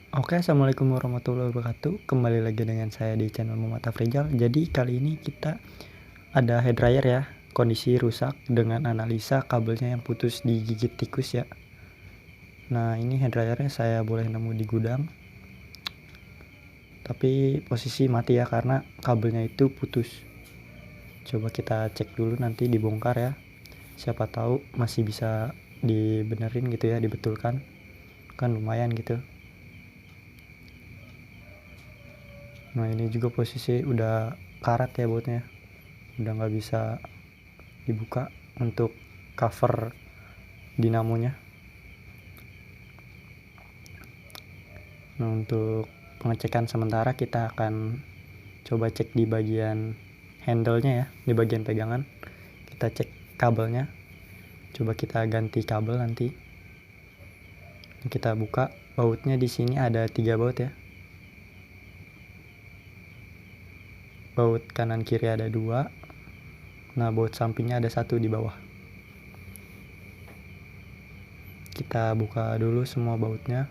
Oke, assalamualaikum warahmatullahi wabarakatuh. Kembali lagi dengan saya di channel Muhammad Afrizal. Jadi kali ini kita ada hair dryer ya, kondisi rusak dengan analisa kabelnya yang putus digigit tikus ya. Nah ini hair dryernya saya boleh nemu di gudang, tapi posisi mati ya karena kabelnya itu putus. Coba kita cek dulu, nanti dibongkar ya. Siapa tahu masih bisa dibenerin gitu ya, dibetulkan. Kan lumayan gitu. Nah ini juga posisi udah karat ya bautnya, udah nggak bisa dibuka untuk cover dinamonya. Nah untuk pengecekan sementara kita akan coba cek di bagian handle-nya ya, di bagian pegangan. Kita cek kabelnya, coba kita ganti kabel nanti. Kita buka bautnya, di sini ada 3 baut ya. Baut kanan kiri ada 2. Nah baut sampingnya ada 1 di bawah. Kita buka dulu semua bautnya.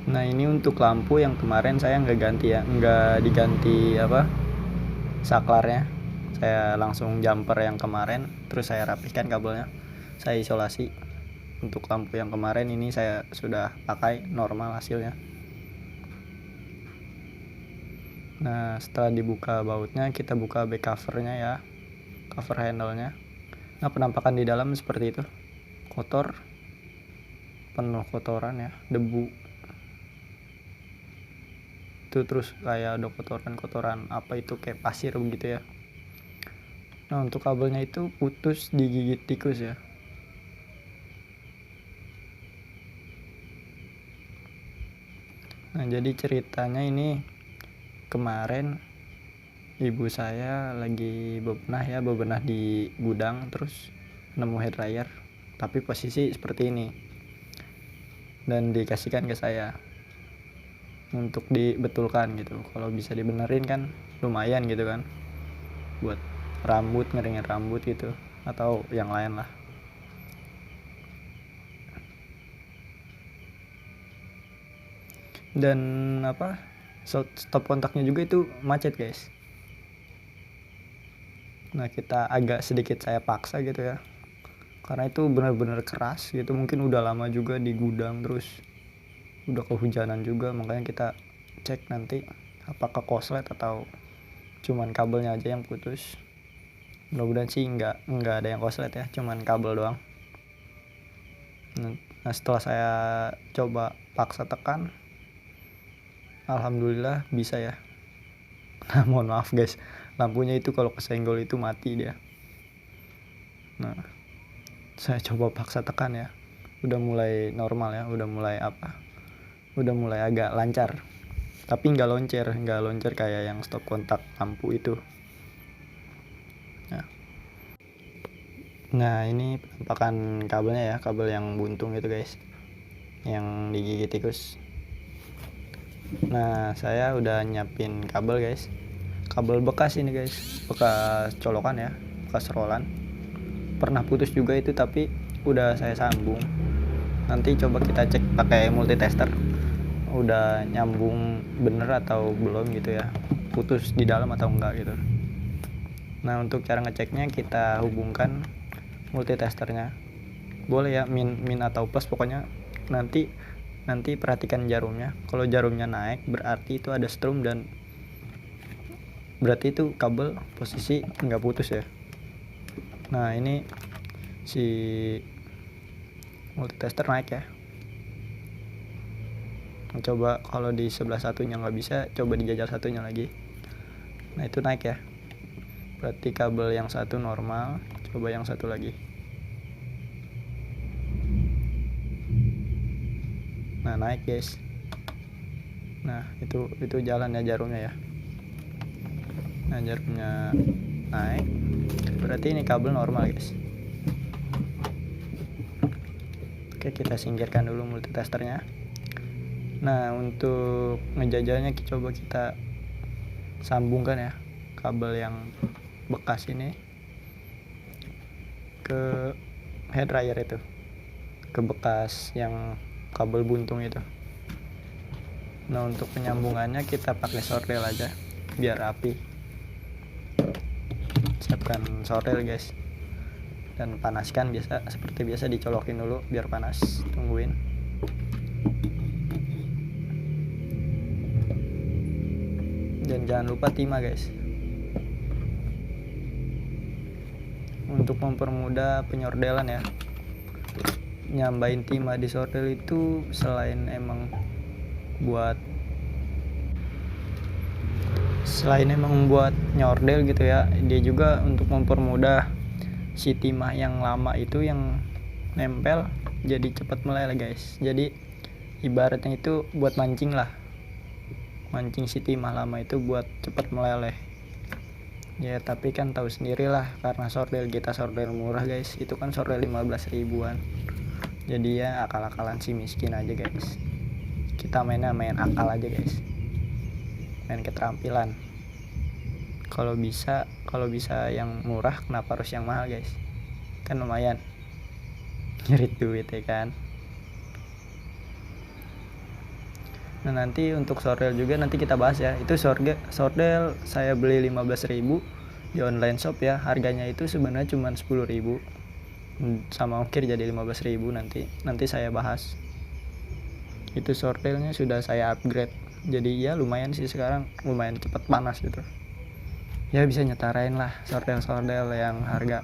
Nah ini untuk lampu yang kemarin saya nggak ganti ya, nggak diganti saklarnya. Saya langsung jumper yang kemarin, terus saya rapihkan kabelnya, saya isolasi. Untuk lampu yang kemarin ini saya sudah pakai normal hasilnya. Nah setelah dibuka bautnya, kita buka back covernya ya, cover handle-nya. Nah penampakan di dalam seperti itu, kotor, penuh kotoran ya, debu itu, terus kayak ada kotoran-kotoran apa itu, kayak pasir begitu ya. Nah untuk kabelnya itu putus digigit tikus ya. Nah jadi ceritanya ini, kemarin ibu saya lagi bebenah di gudang, terus nemu hair dryer tapi posisi seperti ini, dan dikasihkan ke saya untuk dibetulkan gitu. Kalau bisa dibenerin kan lumayan gitu kan, buat rambut, ngeringin rambut gitu, atau yang lain lah. Dan stop kontaknya juga itu macet guys. Nah kita agak sedikit saya paksa gitu ya, karena itu benar-benar keras gitu. Mungkin udah lama juga di gudang, terus udah kehujanan juga, makanya kita cek nanti apakah korslet atau cuman kabelnya aja yang putus. Mudah-mudahan sih nggak ada yang korslet ya, cuman kabel doang. Nah setelah saya coba paksa tekan, alhamdulillah bisa ya. Nah mohon maaf guys, lampunya itu kalau kesenggol itu mati dia. Nah saya coba paksa tekan ya, udah mulai normal ya, udah mulai agak lancar, tapi nggak loncer kayak yang stop kontak lampu itu. Nah ini penampakan kabelnya ya, kabel yang buntung itu guys, yang digigit tikus. Nah saya udah nyiapin kabel guys, kabel bekas ini guys, bekas colokan ya, bekas rolan. Pernah putus juga itu, tapi udah saya sambung. Nanti coba kita cek pakai multitester, udah nyambung bener atau belum gitu ya, putus di dalam atau enggak gitu. Nah untuk cara ngeceknya, kita hubungkan multitesternya, boleh ya min atau plus, pokoknya nanti perhatikan jarumnya. Kalau jarumnya naik berarti itu ada strum, dan berarti itu kabel posisi nggak putus ya. Nah ini si multitester naik ya. Coba kalau di sebelah satunya nggak bisa, coba dijajal satunya lagi. Nah itu naik ya, berarti kabel yang satu normal. Coba yang satu lagi. Nah naik guys. Nah itu jalan ya jarumnya ya. Nah jarumnya naik, berarti ini kabel normal guys. Oke, kita singkirkan dulu multitesternya. Nah untuk ngejajalnya coba kita sambungkan ya kabel yang bekas ini ke head dryer itu, ke bekas yang kabel buntung itu. Nah untuk penyambungannya kita pakai sorel aja biar rapi. Siapkan sorel guys, dan panaskan seperti biasa, dicolokin dulu biar panas. Tungguin. Dan jangan lupa timah guys, untuk mempermudah penyordelan ya. Nyambain timah di sordel itu selain emang buat nyordel gitu ya, dia juga untuk mempermudah si timah yang lama itu yang nempel jadi cepat meleleh guys. Jadi ibaratnya itu buat mancing lah, mancing si timah lama itu buat cepat meleleh ya. Tapi kan tahu sendiri lah, karena sordel kita sordel murah guys, itu kan sordel 15 ribuan. Jadi ya akal-akalan si miskin aja guys, kita main akal aja guys, main keterampilan. Kalau bisa yang murah, kenapa harus yang mahal guys? Kan lumayan ngirit duit ya kan. Nah nanti untuk sordel juga nanti kita bahas ya. Itu sordel saya beli 15.000 di online shop ya. Harganya itu sebenarnya cuma 10.000 sama ongkir jadi 15.000. Nanti saya bahas. Itu sordelnya sudah saya upgrade, jadi ya lumayan sih sekarang, lumayan cepat panas gitu ya. Bisa nyetarain lah sordel yang harga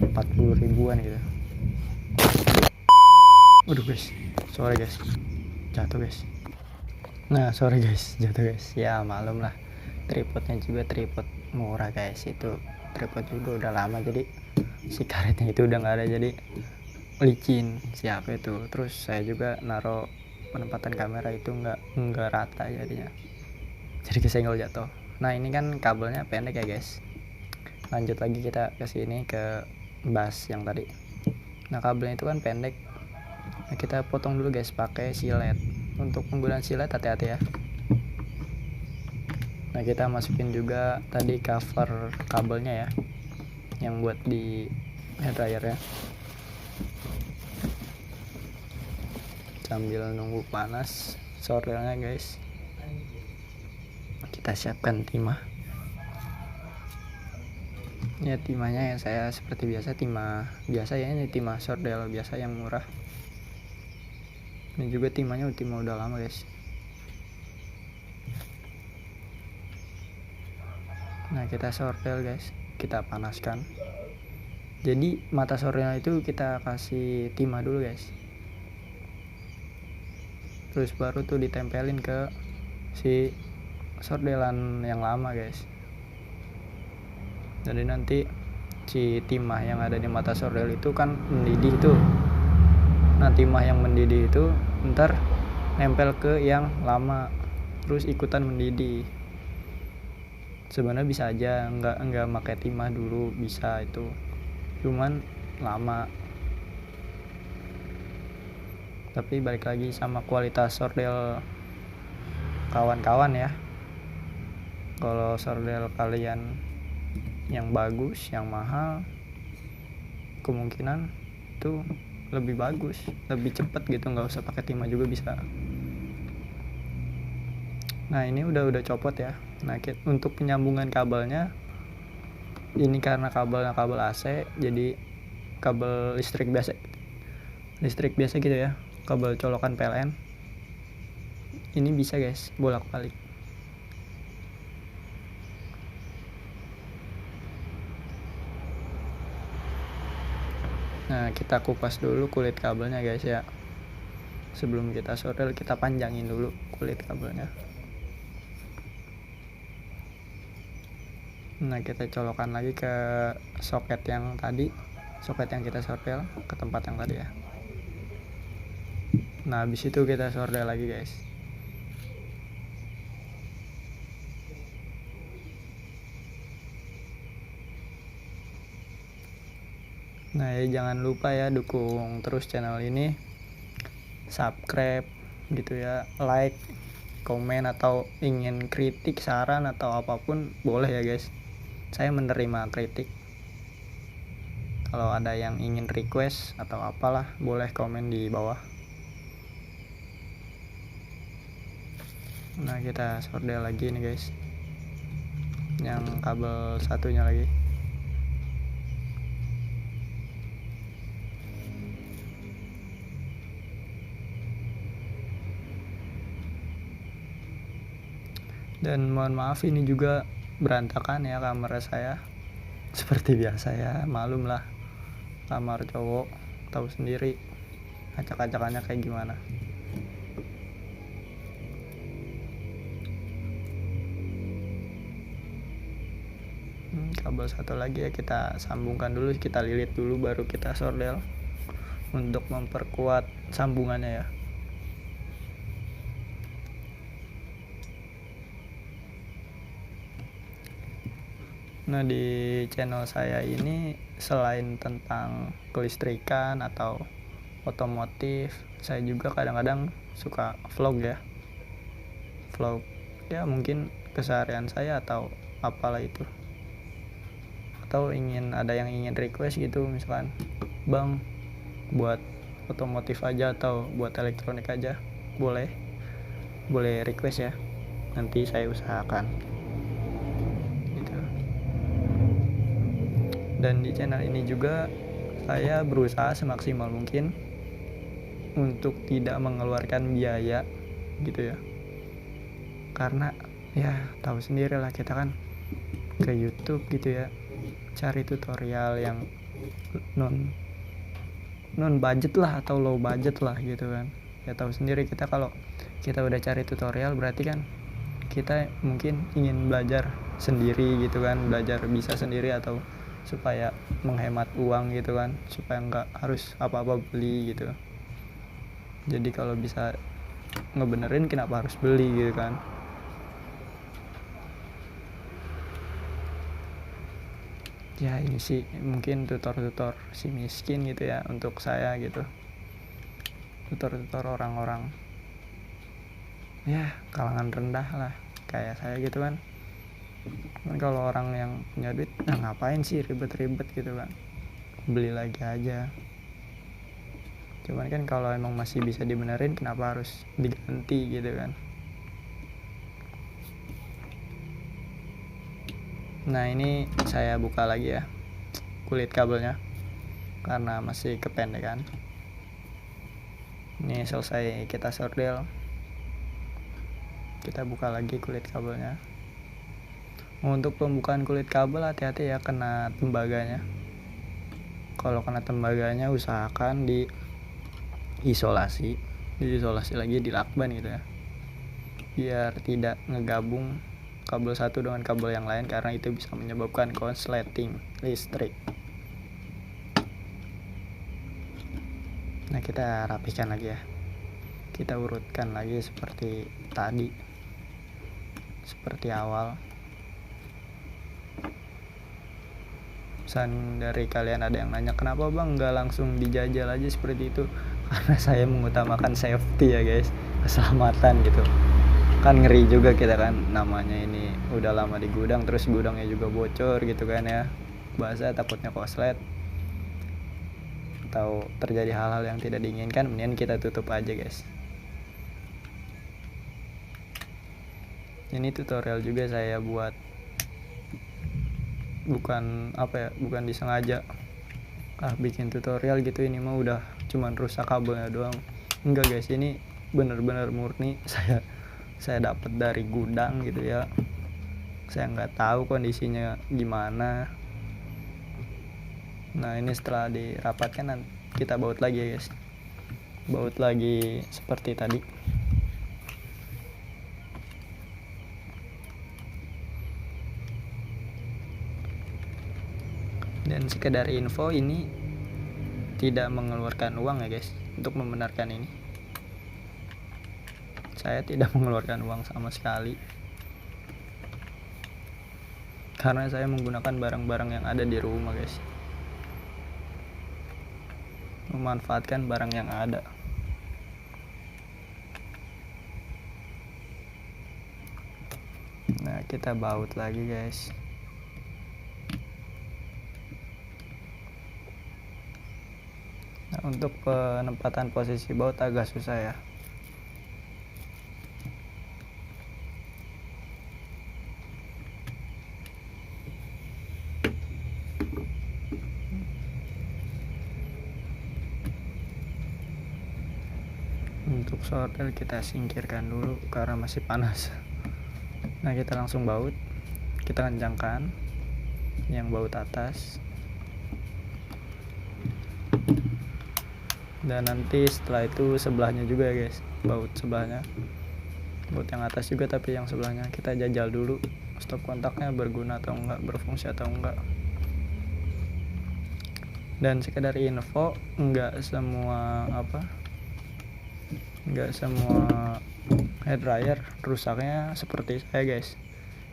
40 ribuan gitu. Waduh guys, sorry guys, jatuh guys. Nah sorry guys, jatuh guys. Ya malum lah, tripodnya juga tripod murah guys. Itu tripod juga udah lama, jadi si karetnya itu udah nggak ada, jadi licin siapa itu. Terus saya juga naruh penempatan kamera itu nggak rata jadinya, jadi kesenggol jatuh. Nah ini kan kabelnya pendek ya guys. Lanjut lagi kita ke sini ke bass yang tadi. Nah kabelnya itu kan pendek. Nah, kita potong dulu guys pakai silet. Untuk penggunaan silet hati-hati ya. Nah kita masukin juga tadi cover kabelnya ya, yang buat di head dryer ya. Sambil nunggu panas sordelnya guys, kita siapkan timah ya. Timahnya yang saya seperti biasa, timah biasa ya, ini timah sordel biasa yang murah. Ini juga timahnya udah lama guys. Nah kita sordel guys, kita panaskan. Jadi mata sordelnya itu kita kasih timah dulu guys, terus baru tuh ditempelin ke si sordelan yang lama guys. Jadi nanti si timah yang ada di mata sordel itu kan mendidih tuh. Nah timah yang mendidih itu ntar nempel ke yang lama, terus ikutan mendidih. Sebenarnya bisa aja nggak pakai timah dulu, bisa itu, cuman lama. Tapi balik lagi sama kualitas sordel kawan-kawan ya. Kalau sordel kalian yang bagus, yang mahal, kemungkinan itu lebih bagus, lebih cepat gitu, nggak usah pakai timah juga bisa. Nah ini udah copot ya. Nah untuk penyambungan kabelnya ini karena kabelnya kabel AC, jadi kabel listrik biasa gitu ya, kabel colokan PLN. Ini bisa guys bolak-balik. Nah kita kupas dulu kulit kabelnya guys ya. Sebelum kita sordel kita panjangin dulu kulit kabelnya. Nah kita colokan lagi ke soket yang tadi, soket yang kita sordel ke tempat yang tadi ya. Nah habis itu kita sordel lagi guys. Nah ya jangan lupa ya dukung terus channel ini, subscribe gitu ya, like, komen, atau ingin kritik, saran atau apapun boleh ya guys. Saya menerima kritik. Kalau ada yang ingin request atau apalah, boleh komen di bawah. Nah, kita sordel lagi nih guys, yang kabel satunya lagi. Dan mohon maaf ini juga berantakan ya kamera saya. Seperti biasa ya, malum lah, kamar cowok tahu sendiri acak-acakannya kayak gimana. Kabel satu lagi ya, kita sambungkan dulu, kita lilit dulu baru kita sordel untuk memperkuat sambungannya ya. Nah, di channel saya ini selain tentang kelistrikan atau otomotif, saya juga kadang-kadang suka vlog ya. Vlog ya, mungkin keseharian saya atau apalah itu. Atau ada yang ingin request gitu, misalkan, "Bang, buat otomotif aja atau buat elektronik aja." Boleh request ya. Nanti saya usahakan. Dan di channel ini juga saya berusaha semaksimal mungkin untuk tidak mengeluarkan biaya gitu ya, karena ya tahu sendiri lah, kita kan ke YouTube gitu ya, cari tutorial yang non budget lah atau low budget lah gitu kan. Ya tahu sendiri, kita kalau kita udah cari tutorial berarti kan kita mungkin ingin belajar sendiri gitu kan, belajar bisa sendiri atau supaya menghemat uang gitu kan, supaya nggak harus apa-apa beli gitu. Jadi kalau bisa ngebenerin, kenapa harus beli gitu kan. Ya ini sih mungkin tutor si miskin gitu ya untuk saya gitu, tutor orang-orang ya kalangan rendah lah kayak saya gitu kan. Kalau orang yang punya duit, ngapain sih ribet-ribet gitu kan, beli lagi aja. Cuman kan kalau emang masih bisa dibenerin, kenapa harus diganti gitu kan. Nah, ini saya buka lagi ya kulit kabelnya karena masih kependekan. Ini selesai kita sordel, kita buka lagi kulit kabelnya. Untuk pembukaan kulit kabel hati-hati ya, kena tembaganya. Kalau kena tembaganya usahakan diisolasi lagi, dilakban gitu ya, biar tidak ngegabung kabel satu dengan kabel yang lain, karena itu bisa menyebabkan konsleting listrik. Nah, kita rapikan lagi ya, kita urutkan lagi seperti tadi, seperti awal. Pesan dari kalian ada yang nanya, kenapa bang nggak langsung dijajal aja seperti itu? Karena saya mengutamakan safety ya guys, keselamatan gitu kan. Ngeri juga kita kan, namanya ini udah lama di gudang, terus gudangnya juga bocor gitu kan ya, bahasa takutnya koslet atau terjadi hal-hal yang tidak diinginkan, mendingan kita tutup aja guys. Ini tutorial juga saya buat, bukan disengaja bikin tutorial gitu, ini mah udah cuman rusak kabelnya doang. Enggak guys, ini bener-bener murni saya dapat dari gudang gitu ya. Saya nggak tahu kondisinya gimana. Nah, ini setelah dirapatkan kita baut lagi ya guys, baut lagi seperti tadi. Dan sekedar info, ini tidak mengeluarkan uang ya guys untuk membenarkan ini. Saya tidak mengeluarkan uang sama sekali, karena saya menggunakan barang-barang yang ada di rumah guys, memanfaatkan barang yang ada. Nah, kita baut lagi guys. Nah, untuk penempatan posisi baut agak susah ya. Untuk sorder kita singkirkan dulu karena masih panas. Nah, kita langsung baut, kita kencangkan yang baut atas, dan nanti setelah itu sebelahnya juga ya guys, baut sebelahnya, baut yang atas juga tapi yang sebelahnya kita jajal dulu stop kontaknya berguna atau enggak, berfungsi atau enggak. Dan sekedar info, enggak semua head dryer rusaknya seperti saya guys.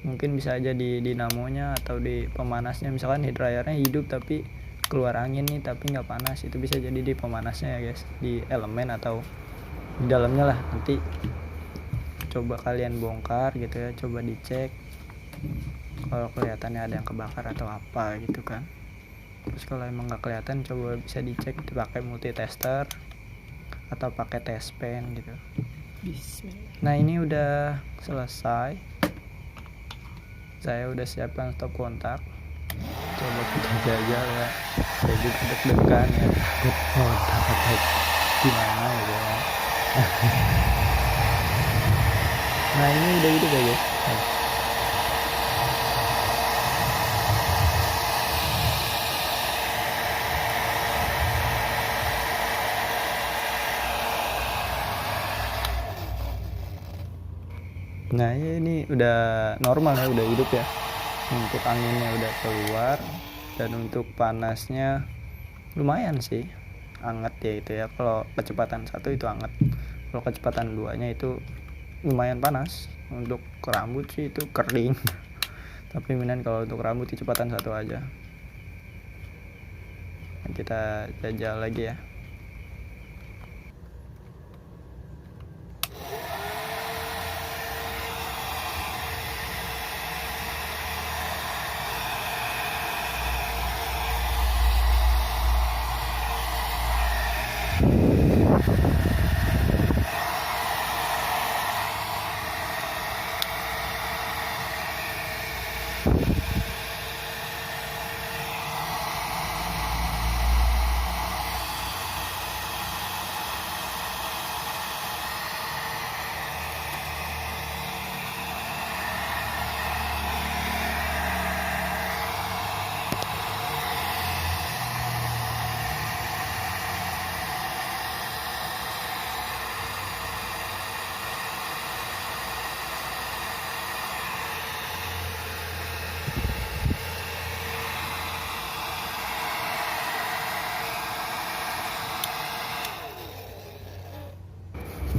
Mungkin bisa aja di dinamonya atau di pemanasnya, misalkan head dryernya hidup tapi keluar angin nih tapi nggak panas, itu bisa jadi di pemanasnya ya guys, di elemen atau di dalamnya lah. Nanti coba kalian bongkar gitu ya, coba dicek kalau kelihatannya ada yang kebakar atau apa gitu kan. Terus kalau emang nggak kelihatan, coba bisa dicek dipakai multitester atau pakai test pen gitu. Nah, ini udah selesai, saya udah siapkan stop kontak. Coba kita jajal ya, saya juga deg-degan ya, kontak atau gimana gitu ya. Nah, ini udah hidup ya guys. Nah, ini udah normal ya, udah hidup ya. Untuk anginnya udah keluar, dan untuk panasnya lumayan sih, anget ya itu ya. Kalau kecepatan 1 itu anget, kalau kecepatan 2-nya itu lumayan panas. Untuk rambut sih itu kering tapi mendingan kalau untuk rambut kecepatan 1 aja. Nah, kita jajal lagi ya.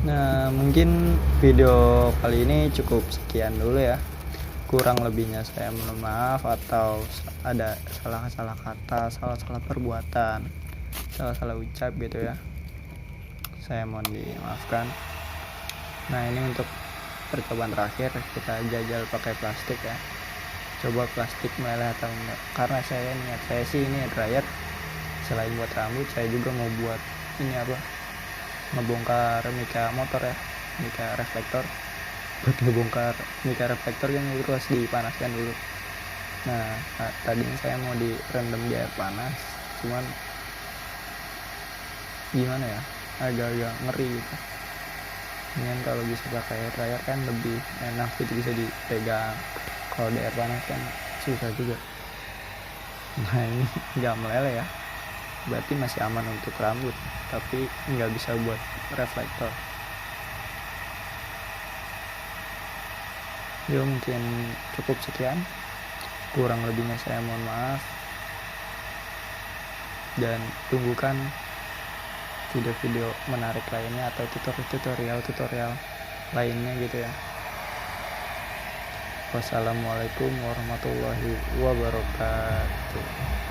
Nah, mungkin video kali ini cukup sekian dulu ya. Kurang lebihnya saya mohon maaf, atau ada salah-salah kata, salah-salah perbuatan, salah-salah ucap gitu ya, saya mohon dimaafkan. Nah, ini untuk percobaan terakhir, kita jajal pakai plastik ya. Coba plastik meleleh atau enggak, karena niat saya sih ini dryer selain buat rambut, saya juga mau buat ini ngebongkar mika motor ya, mika reflektor. Buat ngebongkar mika reflektor yang itu harus dipanaskan dulu. Nah, tadi saya mau direndam di air panas, cuman gimana ya, agak-agak ngeri gitu. Ini kalau bisa pakai air dryer kan lebih enak gitu, bisa dipegang. Kalau di air panas kan susah juga. Nah, ini nggak meleleh ya, berarti masih aman untuk rambut, tapi nggak bisa buat reflektor. Yo, mungkin cukup sekian, kurang lebihnya saya mohon maaf, dan tunggukan video-video menarik lainnya atau tutorial lainnya gitu ya. Wassalamualaikum warahmatullahi wabarakatuh.